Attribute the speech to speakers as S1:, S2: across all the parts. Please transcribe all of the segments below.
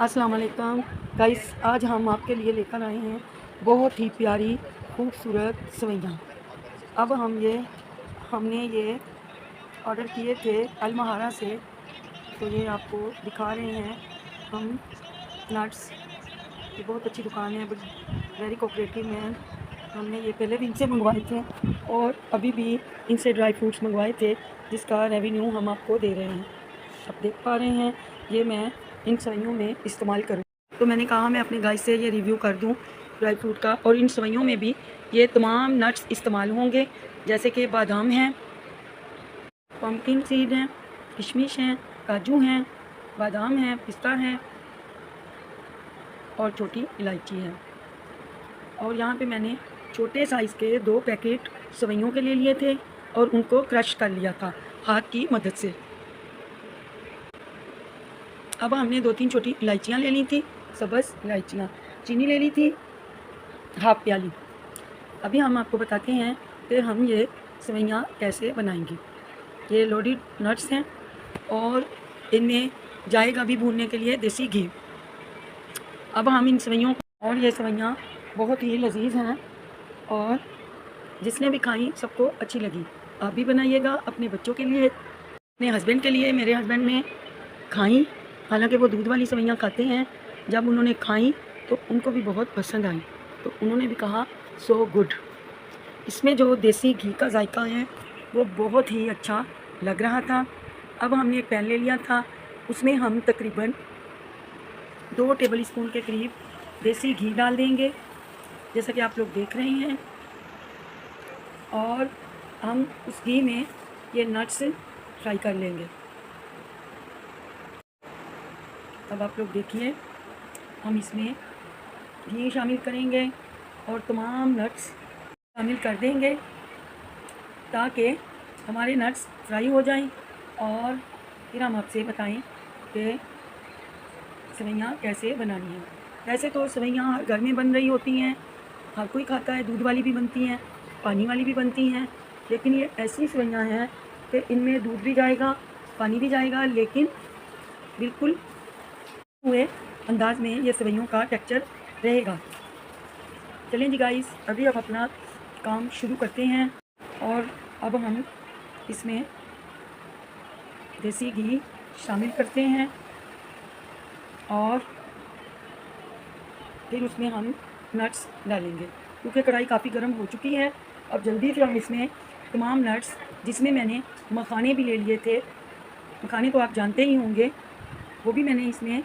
S1: अस्सलाम वालेकुम गाइस, आज हम आपके लिए लेकर आए हैं बहुत ही प्यारी खूबसूरत सवैयाँ। अब हमने ये ऑर्डर किए थे अलमहारा से, तो ये आपको दिखा रहे हैं हम नट्स। ये बहुत अच्छी दुकान है, वेरी कोऑपरेटिव है। हमने ये पहले भी इनसे मंगवाए थे और अभी भी इनसे ड्राई फ्रूट्स मंगवाए थे, जिसका रेवेन्यू हम आपको दे रहे हैं। आप देख पा रहे हैं, ये मैं इन सवैयों में इस्तेमाल करूँ, तो मैंने कहा मैं अपने गाइस से ये रिव्यू कर दूं ड्राई फ्रूट का। और इन सवैयों में भी ये तमाम नट्स इस्तेमाल होंगे, जैसे कि बादाम हैं, पम्पकिन सीड हैं, किशमिश हैं, काजू हैं, बादाम हैं, पिस्ता है और छोटी इलायची है। और यहाँ पे मैंने छोटे साइज़ के 2 पैकेट सवैयों के ले लिए थे और उनको क्रश कर लिया था हाथ की मदद से। अब हमने 2-3 छोटी इलायचियाँ ले ली थी, सब्ज़ इलायचियाँ। चीनी ले ली थी हाफ प्याली। अभी हम आपको बताते हैं कि हम ये सवैयाँ कैसे बनाएंगे। ये लोडेड नट्स हैं और इनमें जाएगा भी भूनने के लिए देसी घी। अब हम इन सवैयों को, और ये सवैयाँ बहुत ही लजीज हैं और जिसने भी खाई सबको अच्छी लगी। आप भी बनाइएगा अपने बच्चों के लिए, अपने हस्बैंड के लिए। मेरे हस्बैंड ने खाई, हालांकि वो दूध वाली सवैयाँ खाते हैं। जब उन्होंने खाई तो उनको भी बहुत पसंद आई, तो उन्होंने भी कहा सो गुड। इसमें जो देसी घी का जायका है वो बहुत ही अच्छा लग रहा था। अब हमने एक पैन ले लिया था, उसमें हम तकरीबन 2 टेबल स्पून के करीब देसी घी डाल देंगे, जैसा कि आप लोग देख रहे हैं। और हम उस घी में ये नट्स फ्राई कर लेंगे। अब आप लोग देखिए, हम इसमें घी शामिल करेंगे और तमाम नट्स शामिल कर देंगे ताकि हमारे नट्स फ्राई हो जाएं। और फिर हम आपसे बताएं कि सवैयाँ कैसे बनानी है। वैसे तो सवैयाँ हर घर में बन रही होती हैं, हर कोई खाता है। दूध वाली भी बनती हैं, पानी वाली भी बनती हैं, लेकिन ये ऐसी सवैयाँ हैं कि इनमें दूध भी जाएगा, पानी भी जाएगा, लेकिन बिल्कुल हुए अंदाज में ये सवैयों का टेक्सचर रहेगा। चलें जी गाइस, अभी अब अपना काम शुरू करते हैं। और अब हम इसमें देसी घी शामिल करते हैं और फिर उसमें हम नट्स डालेंगे, क्योंकि कढ़ाई काफ़ी गर्म हो चुकी है। अब जल्दी से हम इसमें तमाम नट्स, जिसमें मैंने मखाने भी ले लिए थे, मखाने तो आप जानते ही होंगे, वो भी मैंने इसमें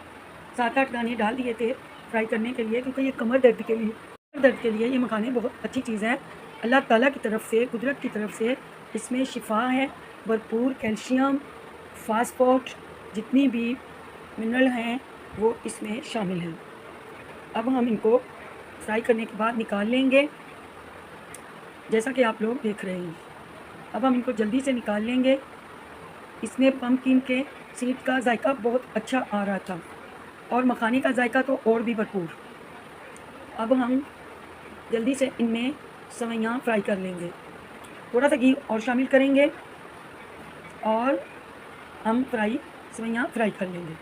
S1: 7-8 दाने डाल दिए थे फ्राई करने के लिए, क्योंकि ये कमर दर्द के लिए ये मखाने बहुत अच्छी चीज़ है। अल्लाह ताला की तरफ से, कुदरत की तरफ से इसमें शिफा है, भरपूर कैल्शियम, फास्फोर्स, जितनी भी मिनरल हैं वो इसमें शामिल हैं। अब हम इनको फ्राई करने के बाद निकाल लेंगे, जैसा कि आप लोग देख रहे हैं। अब हम इनको जल्दी से निकाल लेंगे। इसमें पम्पकिन के सीड का जायका बहुत अच्छा आ रहा था और मखाने का जायका तो और भी भरपूर। अब हम जल्दी से इनमें सवैयाँ फ्राई कर लेंगे, थोड़ा सा घी और शामिल करेंगे और हम सवैयाँ फ्राई कर लेंगे।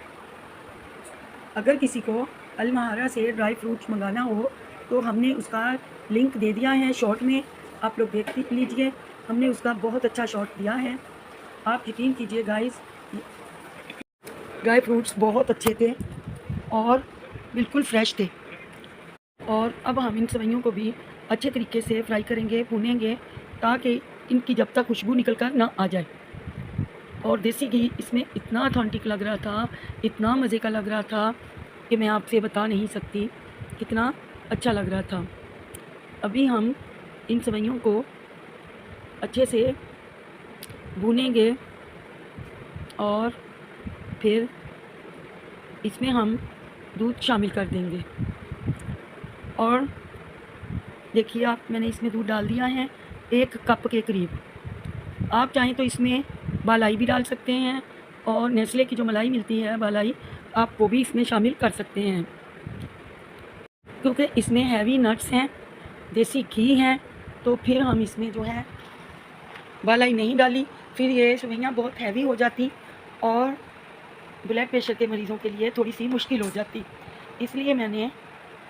S1: अगर किसी को अलमहारा से ड्राई फ्रूट्स मंगाना हो तो हमने उसका लिंक दे दिया है शॉर्ट में, आप लोग देख लीजिए। हमने उसका बहुत अच्छा शॉर्ट दिया है। आप यकीन कीजिए गाइस, ड्राई फ्रूट्स बहुत अच्छे थे और बिल्कुल फ्रेश थे। और अब हम इन सवैयों को भी अच्छे तरीके से फ्राई करेंगे, भूनेंगे, ताकि इनकी जब तक खुशबू निकल कर ना आ जाए। और देसी घी इसमें इतना ऑथेंटिक लग रहा था, इतना मज़े का लग रहा था कि मैं आपसे बता नहीं सकती कितना अच्छा लग रहा था। अभी हम इन सवैयों को अच्छे से भूनेंगे और फिर इसमें हम दूध शामिल कर देंगे। और देखिए आप, मैंने इसमें दूध डाल दिया है 1 कप के करीब। आप चाहें तो इसमें बालाई भी डाल सकते हैं और नेस्ले की जो मलाई मिलती है बालाई, आप वो भी इसमें शामिल कर सकते हैं, क्योंकि इसमें हैवी नट्स हैं, देसी घी है। तो फिर हम इसमें जो है बालाई नहीं डाली, फिर ये सवैयाँ बहुत हैवी हो जाती और ब्लड प्रेशर के मरीज़ों के लिए थोड़ी सी मुश्किल हो जाती, इसलिए मैंने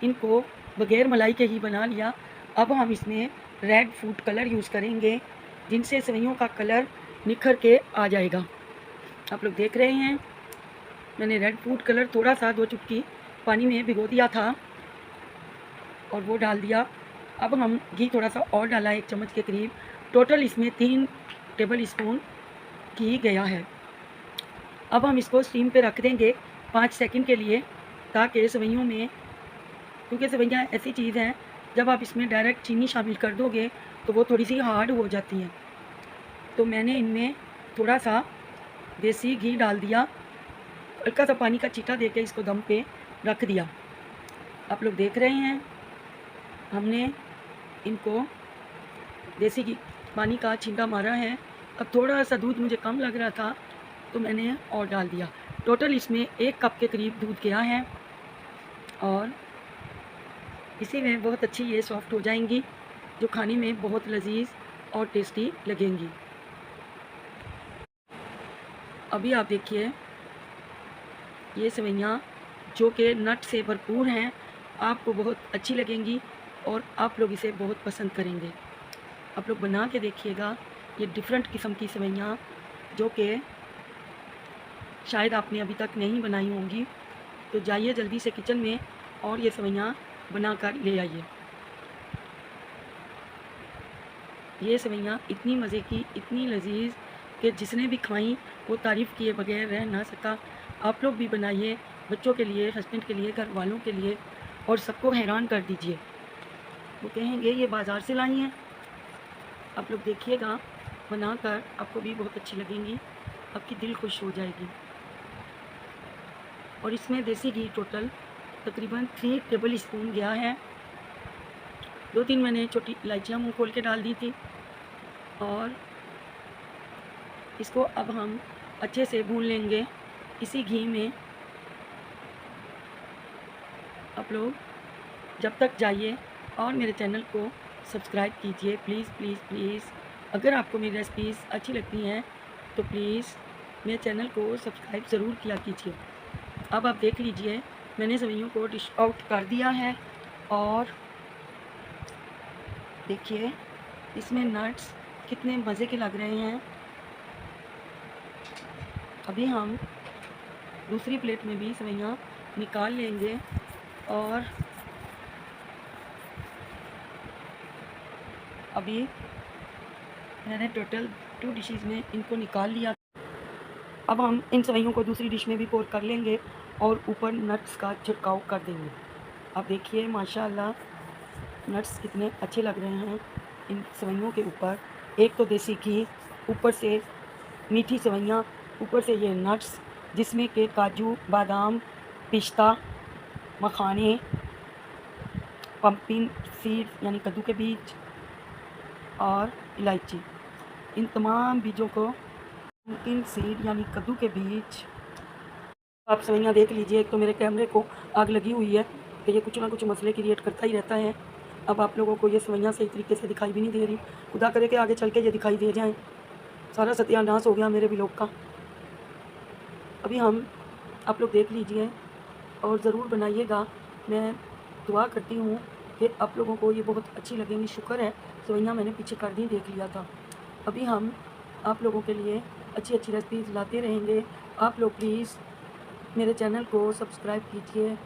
S1: इनको बग़ैर मलाई के ही बना लिया। अब हम इसमें रेड फूड कलर यूज़ करेंगे, जिनसे सेवइयों का कलर निखर के आ जाएगा। आप लोग देख रहे हैं, मैंने रेड फूड कलर थोड़ा सा 2 चुटकी पानी में भिगो दिया था और वो डाल दिया। अब हम घी थोड़ा सा और डाला, 1 चम्मच के करीब। टोटल इसमें 3 टेबल स्पून घी गया है। अब हम इसको स्टीम पे रख देंगे 5 सेकंड के लिए, ताकि सेवइयों में, क्योंकि सेवइयाँ ऐसी चीज़ हैं जब आप इसमें डायरेक्ट चीनी शामिल कर दोगे तो वो थोड़ी सी हार्ड हो जाती हैं। तो मैंने इनमें थोड़ा सा देसी घी डाल दिया, हल्का सा पानी का छींटा देके इसको दम पे रख दिया। आप लोग देख रहे हैं, हमने इनको देसी घी पानी का छींटा मारा है। अब थोड़ा सा दूध मुझे कम लग रहा था तो मैंने और डाल दिया। टोटल इसमें 1 कप के करीब दूध गया है और इसी में बहुत अच्छी ये सॉफ्ट हो जाएंगी, जो खाने में बहुत लजीज और टेस्टी लगेंगी। अभी आप देखिए, ये सेवइयाँ जो कि नट से भरपूर हैं, आपको बहुत अच्छी लगेंगी और आप लोग इसे बहुत पसंद करेंगे। आप लोग बना के देखिएगा, ये डिफरेंट किस्म की सेवइयाँ जो कि शायद आपने अभी तक नहीं बनाई होंगी। तो जाइए जल्दी से किचन में और ये सेवइयाँ बना कर ले आइए। ये सेवइयाँ इतनी मज़े की, इतनी लजीज कि जिसने भी खाई वो तारीफ़ किए बगैर रह ना सका। आप लोग भी बनाइए, बच्चों के लिए, हस्बैंड के लिए, घर वालों के लिए, और सबको हैरान कर दीजिए। वो कहेंगे ये बाज़ार से लाई हैं। आप लोग देखिएगा, बनाकर आपको भी बहुत अच्छी लगेंगी, आपकी दिल खुश हो जाएगी। और इसमें देसी घी टोटल तकरीबन 3 टेबल स्पून गया है। 2-3 मैंने छोटी इलायचियाँ मुँह खोल के डाल दी थी और इसको अब हम अच्छे से भून लेंगे इसी घी में। आप लोग जब तक जाइए और मेरे चैनल को सब्सक्राइब कीजिए, प्लीज़ प्लीज़ प्लीज़। अगर आपको मेरी रेसिपीज़ अच्छी लगती हैं तो प्लीज़ मेरे चैनल को सब्सक्राइब ज़रूर किया कीजिए। अब आप देख लीजिए, मैंने सेवइयों को डिश आउट कर दिया है और देखिए इसमें नट्स कितने मज़े के लग रहे हैं। अभी हम दूसरी प्लेट में भी सेवइयाँ निकाल लेंगे और अभी मैंने टोटल 2 डिशेस में इनको निकाल लिया। अब हम इन सेवइयों को दूसरी डिश में भी पोर कर लेंगे और ऊपर नट्स का छिड़काव कर देंगे। आप देखिए माशाल्लाह नट्स कितने अच्छे लग रहे हैं इन सेवइयों के ऊपर। एक तो देसी घी, ऊपर से मीठी सेवइयाँ, ऊपर से ये नट्स जिसमें के काजू, बादाम, पिस्ता, मखाने, पम्पकिन सीड यानी कद्दू के बीज और इलायची। इन तमाम बीजों को, पम्पकिन सीड यानी कद्दू के बीज। आप सेवइयाँ देख लीजिए, एक तो मेरे कैमरे को आग लगी हुई है कि ये कुछ ना कुछ मसले क्रिएट करता ही रहता है। अब आप लोगों को ये सेवइयाँ सही तरीके से दिखाई भी नहीं दे रही। खुदा करे कि आगे चल के ये दिखाई दे जाएँ। सारा सत्यानाश हो गया मेरे व्लॉग का। अभी हम, आप लोग देख लीजिए और ज़रूर बनाइएगा। मैं दुआ करती हूँ कि आप लोगों को ये बहुत अच्छी लगेंगी। शुक्र है सेवइयाँ मैंने पीछे कर दी, देख लिया था। अभी हम आप लोगों के लिए अच्छी अच्छी रेसिपीज़ लाते रहेंगे। आप लोग प्लीज़ मेरे चैनल को सब्सक्राइब कीजिए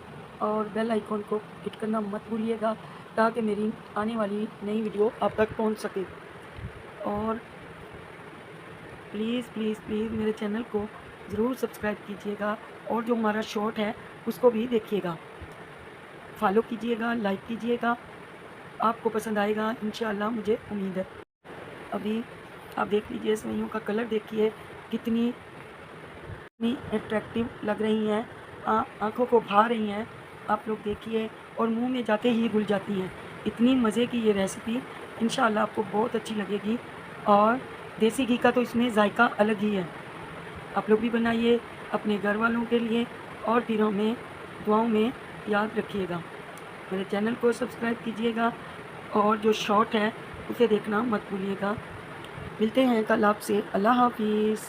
S1: और बेल आइकॉन को हिट करना मत भूलिएगा, ताकि मेरी आने वाली नई वीडियो आप तक पहुंच सके। और प्लीज़ प्लीज़ प्लीज़ मेरे चैनल को ज़रूर सब्सक्राइब कीजिएगा और जो हमारा शॉर्ट है उसको भी देखिएगा, फॉलो कीजिएगा, लाइक कीजिएगा। आपको पसंद आएगा इंशाअल्लाह, मुझे उम्मीद है। अभी आप देख लीजिए, सेवइयों का कलर देखिए कितनी अट्रैक्टिव लग रही हैं, आँखों को भा रही हैं। आप लोग देखिए और मुंह में जाते ही घुल जाती हैं। इतनी मज़े की ये रेसिपी इंशाअल्लाह आपको बहुत अच्छी लगेगी। और देसी घी का तो इसमें जायका अलग ही है। आप लोग भी बनाइए अपने घर वालों के लिए और फिर हमें दुआओं में याद रखिएगा। मेरे चैनल को सब्सक्राइब कीजिएगा और जो शॉर्ट है उसे देखना मत भूलिएगा। मिलते हैं कल आपसे। अल्लाह हाफिज़।